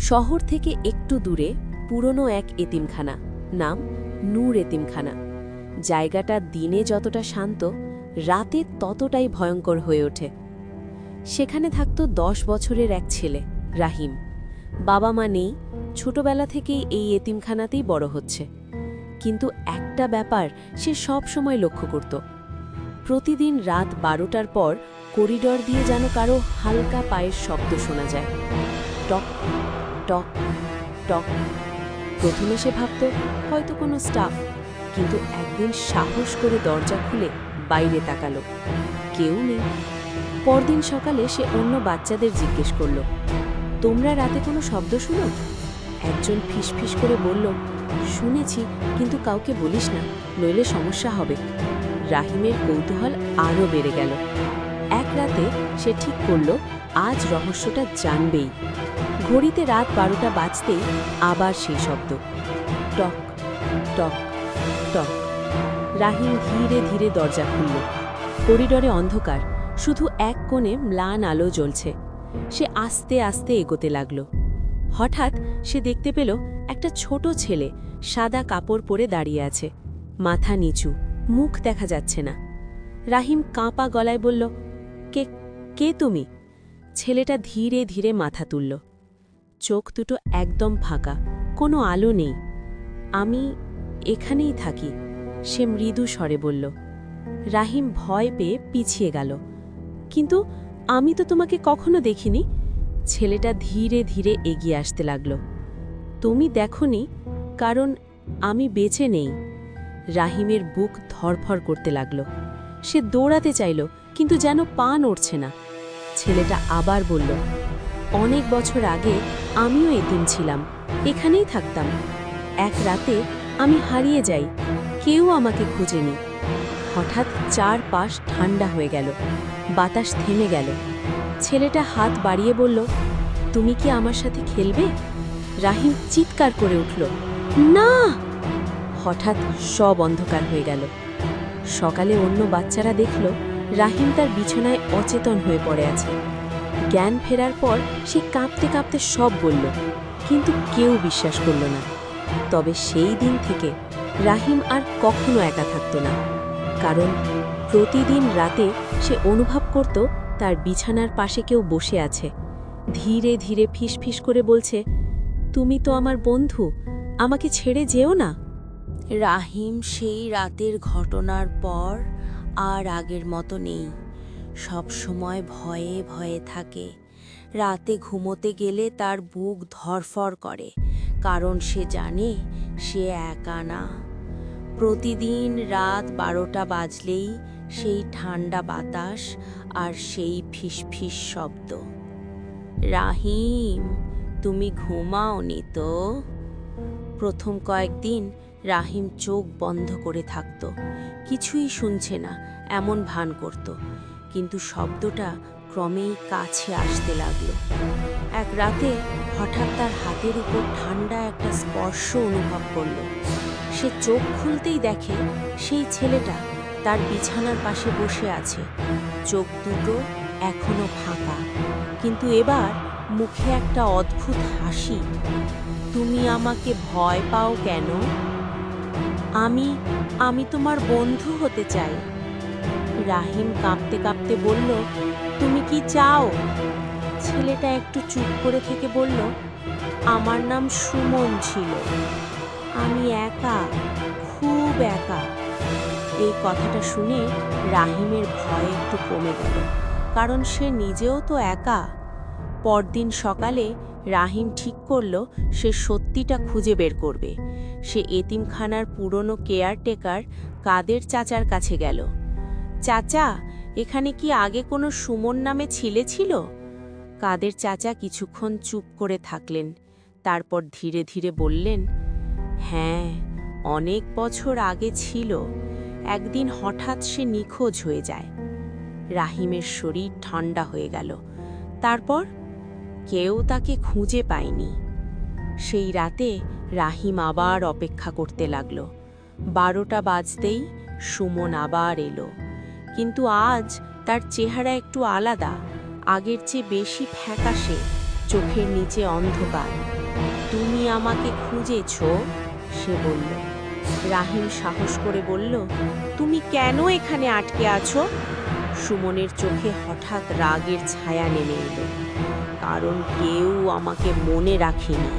শহর থেকে একটু দূরে পুরনো এক এতিমখানা, নাম নূর এতিমখানা। জায়গাটা দিনে যতটা শান্ত, রাতে ততটাই ভয়ঙ্কর হয়ে ওঠে। সেখানে থাকত 10 বছরের এক ছেলে, রাহিম। বাবা মা নেই, ছোটবেলা থেকেই এই এতিমখানাতেই বড় হচ্ছে। কিন্তু একটা ব্যাপার সে সব সময় লক্ষ্য করত। প্রতিদিন রাত 12টার পর করিডর দিয়ে যেন কারো হালকা পায়ের শব্দ শোনা যায়, টক টক টক। প্রথমে সে ভাবত হয়তো কোনো স্টাফ, কিন্তু একদিন সাহস করে দরজা খুলে বাইরে তাকালো, কেউ নেই। পরদিন সকালে সে অন্য বাচ্চাদের জিজ্ঞেস করল, তোমরা রাতে কোনো শব্দ শুনো? একজন ফিসফিস করে বলল, শুনেছি, কিন্তু কাউকে বলিস না, নইলে সমস্যা হবে। রাহিমের কৌতূহল আরও বেড়ে গেল। এক রাতে সে ঠিক করল আজ রহস্যটা জানবেই। ঘড়িতে রাত 12টা বাজতেই আবার সেই শব্দ, টক টক টক। রাহিম ধীরে ধীরে দরজা খুলল। করিডরে অন্ধকার, শুধু এক কোণে ম্লান আলো জ্বলছে। সে আস্তে আস্তে এগোতে লাগল। হঠাৎ সে দেখতে পেল একটা ছোট ছেলে সাদা কাপড় পরে দাঁড়িয়ে আছে, মাথা নিচু, মুখ দেখা যাচ্ছে না। রাহিম কাঁপা গলায় বলল, কে কে তুমি? ছেলেটা ধীরে ধীরে মাথা তুলল। চোখ দুটো একদম ফাঁকা, কোনো আলো নেই। আমি এখানেই থাকি, সে মৃদু স্বরে বলল। রাহিম ভয় পেয়ে পিছিয়ে গেল। কিন্তু আমি তো তোমাকে কখনো দেখিনি। ছেলেটা ধীরে ধীরে এগিয়ে আসতে লাগল। তুমি দেখোনি, কারণ আমি বেঁচে নেই। রাহিমের বুক ধড়ফড় করতে লাগল। সে দৌড়াতে চাইল, কিন্তু যেন পা নড়ছে না। ছেলেটা আবার বলল, অনেক বছর আগে আমিও এতিম ছিলাম, এখানেই থাকতাম। এক রাতে আমি হারিয়ে যাই, কেউ আমাকে খুঁজেনি। হঠাৎ চারপাশ ঠান্ডা হয়ে গেল, বাতাস থেমে গেল। ছেলেটা হাত বাড়িয়ে বলল, তুমি কি আমার সাথে খেলবে? রাহিম চিৎকার করে উঠল, না! হঠাৎ সব অন্ধকার হয়ে গেল। সকালে অন্য বাচ্চারা দেখল রাহিম তার বিছানায় অচেতন হয়ে পড়ে আছে। জ্ঞান ফেরার পর সে কাঁপতে কাঁপতে সব বলল, কিন্তু কেউ বিশ্বাস করল না। তবে সেই দিন থেকে রাহিম আর কখনো একা থাকত না, কারণ প্রতিদিন রাতে সে অনুভব করত তার বিছানার পাশে কেউ বসে আছে, ধীরে ধীরে ফিসফিস করে বলছে, তুমি তো আমার বন্ধু, আমাকে ছেড়ে যেও না। রাহিম সেই রাতের ঘটনার পর আর আগের মতো নেই। সব সময় ভয়ে ভয়ে থাকে। রাতে ঘুমোতে গেলে তার বুক ধড়ফড় করে, কারণ সে জানে সে একা না। প্রতিদিন রাত 12টা বাজলেই সেই ঠান্ডা বাতাস আর সেই ফিসফিস শব্দ, রাহিম, তুমি ঘুমাওনি তো? প্রথম কয়েকদিন রাহিম চোখ বন্ধ করে থাকত, কিছুই শুনছে না এমন ভান করত, কিন্তু শব্দটা ক্রমেই কাছে আসতে লাগল। এক রাতে হঠাৎ তার হাতের উপর ঠান্ডা একটা স্পর্শ অনুভব করল। সে চোখ খুলতেই দেখে সেই ছেলেটা তার বিছানার পাশে বসে আছে, চোখ দুটো এখনো ফাঁকা, কিন্তু এবার মুখে একটা অদ্ভুত হাসি। তুমি আমাকে ভয় পাও কেন? আমি তোমার বন্ধু হতে চাই। রাহিম কাঁপতে কাঁপতে বলল, তুমি কি চাও? ছেলেটা একটু চুপ করে থেকে বলল, আমার নাম সুমন ছিল, আমি একা, খুব একা। এই কথাটা শুনে রাহিমের ভয় একটু কমে গেল, কারণ সে নিজেও তো একা। পরদিন সকালে রাহিম ঠিক করল সে সত্যিটা খুঁজে বের করবে। সে এতিমখানার পুরনো কেয়ারটেকার কাদের চাচার কাছে গেল। চাচা, এখানে কি আগে কোনো সুমন নামে ছেলে ছিল? কাদের চাচা কিছুক্ষণ চুপ করে থাকলেন, তারপর ধীরে ধীরে বললেন, হ্যাঁ, অনেক বছর আগে ছিল। একদিন হঠাৎ সে নিখোঁজ হয়ে যায়। রাহিমের শরীর ঠান্ডা হয়ে গেল। তারপর কেউ তাকে খুঁজে পায়নি। সেই রাতে রাহিম আবার অপেক্ষা করতে লাগল। 12টা বাজতেই সুমন আবার এলো, কিন্তু আজ তার চেহারা একটু আলাদা, আগের চেয়ে বেশি ফ্যাকাশে, চোখের নিচে অন্ধকার। তুমি আমাকে খুঁজেছো, সে বলল। রাহিম সাহস করে বলল, তুমি কেন এখানে আটকে আছো? সুমনের চোখে হঠাৎ রাগের ছায়া নেমে এলো। কারণ কেউ আমাকে মনে রাখেনি,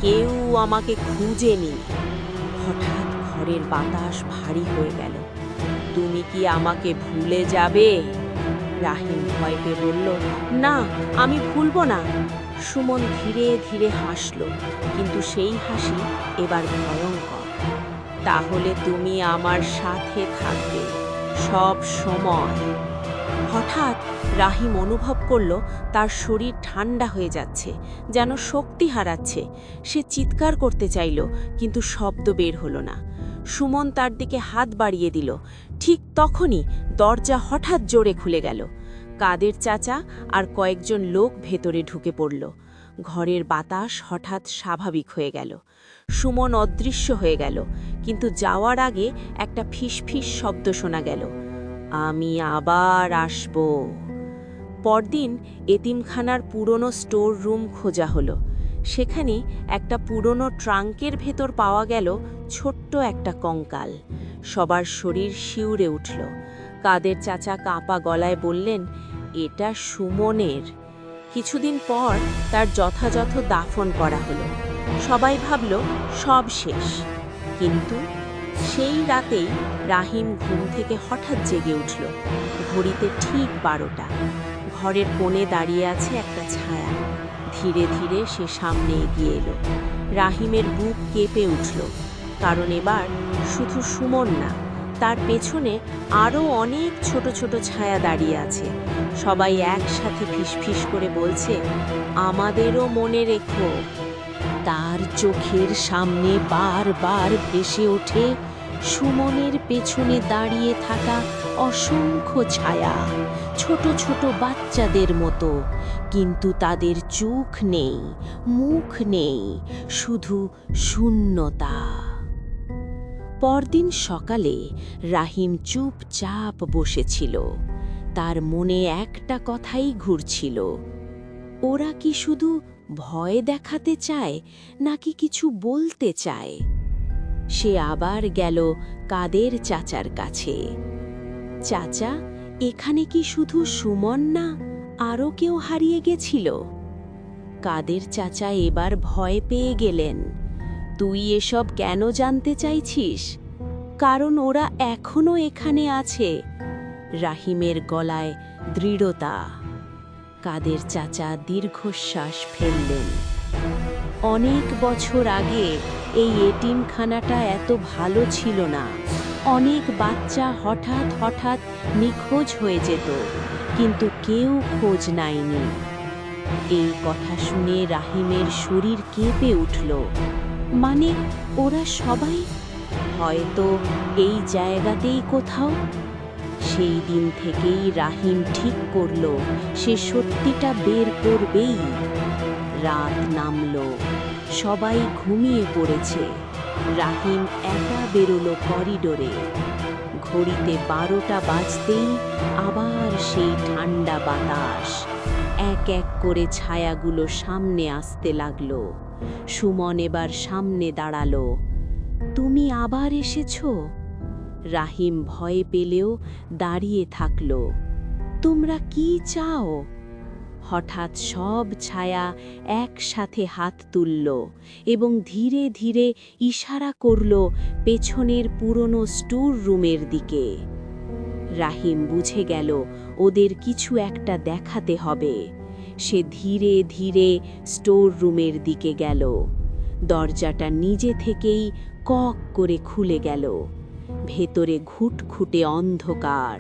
কেউ আমাকে খুঁজেনি। হঠাৎ ঘরের বাতাস ভারী হয়ে গেল। তুমি কি আমাকে ভুলে যাবে? রাহিম ভয় পেয়ে বলল, না, আমি ভুলবো না। সুমন ধীরে ধীরে হাসল, কিন্তু সেই হাসি এবার ভয়ঙ্কর। তাহলে তুমি আমার সাথে থাকবে সব সময়। হঠাৎ রাহিম অনুভব করল তার শরীর ঠান্ডা হয়ে যাচ্ছে, যেন শক্তি হারাচ্ছে। সে চিৎকার করতে চাইল, কিন্তু শব্দ বের হলো না। সুমন তার দিকে হাত বাড়িয়ে দিল। ঠিক তখনই দরজা হঠাৎ জোরে খুলে গেল। কাদের চাচা আর কয়েকজন লোক ভেতরে ঢুকে পড়ল। ঘরের বাতাস হঠাৎ স্বাভাবিক হয়ে গেল। সুমন অদৃশ্য হয়ে গেল, কিন্তু যাওয়ার আগে একটা ফিসফিস শব্দ শোনা গেল, আমি আবার আসব। পরদিন এতিমখানার পুরনো স্টোর রুম খোঁজা হলো। সেখানে একটা পুরনো ট্রাঙ্কের ভেতর পাওয়া গেল ছোট্ট একটা কঙ্কাল। সবার শরীর শিউরে উঠল। কাদের চাচা কাঁপা গলায় বললেন, এটা সুমনের। কিছুদিন পর তার যথাযথ দাফন করা হলো। সবাই ভাবল সব শেষ, কিন্তু সেই রাতেই রাহিম ঘুম থেকে হঠাৎ জেগে উঠল। ঘড়িতে ঠিক 12টা। ঘরের কোণে দাঁড়িয়ে আছে একটা ছায়া। ধীরে ধীরে সে সামনে এগিয়ে এলো। রাহিমের বুক কেঁপে উঠল, কারণ এবার শুধু সুমন না, তার পেছনে আরও অনেক ছোট ছোট ছায়া দাঁড়িয়ে আছে। সবাই একসাথে ফিসফিস করে বলছে, আমাদেরও মনে রেখো। তার চোখের সামনে বারবার ভেসে ওঠে সুমনের পেছনে দাঁড়িয়ে থাকা অসংখ্য ছায়া, ছোট ছোট বাচ্চাদের মতো, কিন্তু তাদের চোখ নেই, মুখ নেই, শুধু শূন্যতা। পরদিন সকালে রাহিম চুপচাপ বসেছিল। তার মনে একটা কথাই ঘুরছিল, ওরা কি শুধু ভয় দেখাতে চায় নাকি কিছু বলতে চায়? সে আবার গেল কাদের চাচার কাছে। চাচা, এখানে কি শুধু সুমন না, আরও কেউ হারিয়ে গেছিল? কাদের চাচা এবার ভয় পেয়ে গেলেন। তুই এসব কেন জানতে চাইছিস? কারণ ওরা এখনো এখানে আছে। রাহিমের গলায় দৃঢ়তা। কাদের চাচা দীর্ঘশ্বাস ফেললেন। অনেক বছর আগে এই এতিমখানাটা এত ভালো ছিল না। অনেক বাচ্চা হঠাৎ হঠাৎ নিখোঁজ হয়ে যেত, কিন্তু কেউ খোঁজ নেয়নি। এই কথা শুনে রাহিমের শরীর কেঁপে উঠল। মানে ওরা সবাই হয়তো এই জায়গাতেই কোথাও। সেই দিন থেকেই রাহিম ঠিক করল সে সত্যিটা বের করবেই। রাত নামল, সবাই ঘুমিয়ে পড়েছে। রাহিম একা বেরোলো করিডোরে। ঘড়িতে 12টা বাজতেই আবার সেই ঠান্ডা বাতাস। এক এক করে ছায়াগুলো সামনে আসতে লাগলো। সুমন এবার সামনে দাঁড়ালো। তুমি আবার এসেছো? রাহিম ভয় পেলেও দাঁড়িয়ে থাকল। তোমরা কি চাও? হঠাৎ সব ছায়া একসাথে হাত তুলল এবং ধীরে ধীরে ইশারা করল পেছনের পুরনো স্টোর রুমের দিকে। রাহিম বুঝে গেল ওদের কিছু একটা দেখাতে হবে। সে ধীরে ধীরে স্টোর রুমের দিকে গেল। দরজাটা নিজে থেকেই কক করে খুলে গেল। ভেতরে ঘুটঘুটে অন্ধকার।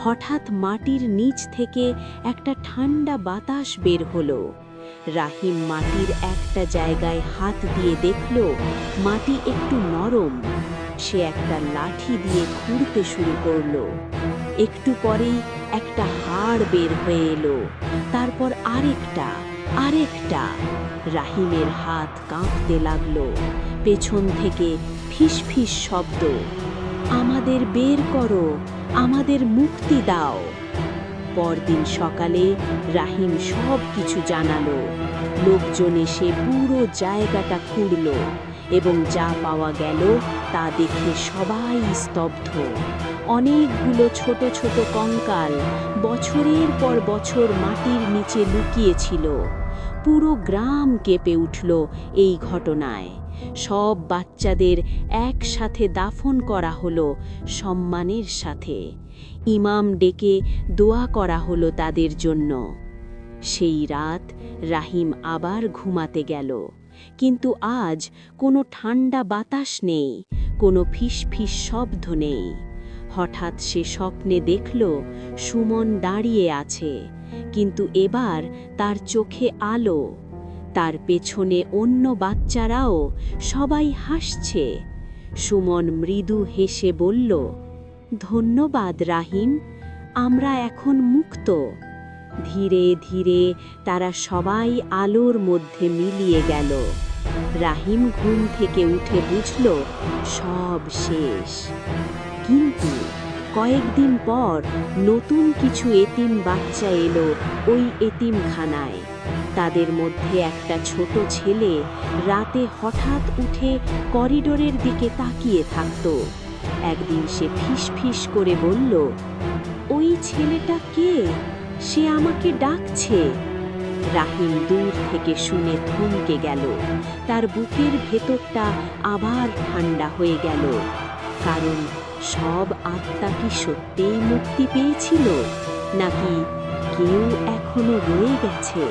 হঠাৎ মাটির নিচ থেকে একটা ঠান্ডা বাতাস বের হলো। রাহিম মাটির একটা জায়গায় হাত দিয়ে দেখল মাটি একটু নরম। সে একটা লাঠি দিয়ে খুঁড়তে শুরু করলো। একটু পরেই একটা হাড় বের হয়ে এলো, তারপর আরেকটা আরেকটা। রাহিমের হাত কাঁপতে লাগলো। পেছন থেকে ফিসফিস শব্দ, আমাদের বের করো, আমাদের মুক্তি দাও। পরদিন সকালে রাহিম সব কিছু জানালো। লোকজন এসে পুরো জায়গাটা খুঁড়ল এবং যা পাওয়া গেল তা দেখে সবাই স্তব্ধ। অনেকগুলো ছোট ছোট কঙ্কাল বছরের পর বছর মাটির নিচে লুকিয়েছিল। পুরো গ্রাম কেঁপে উঠল এই ঘটনায়। সব বাচ্চাদের একসাথে দাফন করা হলো সম্মানের সাথে। ইমাম ডেকে দোয়া করা হলো তাদের জন্য। সেই রাত রাহিম আবার ঘুমাতে গেল, কিন্তু আজ কোনো ঠান্ডা বাতাস নেই, কোনো ফিসফিস শব্দ নেই। হঠাৎ সে স্বপ্নে দেখল সুমন দাঁড়িয়ে আছে, কিন্তু এবার তার চোখে আলো। তার পেছনে অন্য বাচ্চারাও সবাই হাসছে। সুমন মৃদু হেসে বলল, ধন্যবাদ রাহিম, আমরা এখন মুক্ত। ধীরে ধীরে তারা সবাই আলোর মধ্যে মিলিয়ে গেল। রাহিম ঘুম থেকে উঠে বুঝল সব শেষ। কিন্তু কয়েকদিন পর নতুন কিছু এতিম বাচ্চা এলো ওই এতিমখানায়। তাদের মধ্যে একটা ছোট ছেলে রাতে হঠাৎ উঠে করিডোরের দিকে তাকিয়ে থাকত। একদিন সে ফিসফিস করে বলল, ওই ছেলেটা কে? সে আমাকে ডাকছে। রাহিম দূর থেকে শুনে থমকে গেল। তার বুকের ভেতরটা আবার ঠান্ডা হয়ে গেল, কারণ সব আত্মা কি সত্যিই মুক্তি পেয়েছিল, নাকি কেউ এখনো রয়ে গেছে?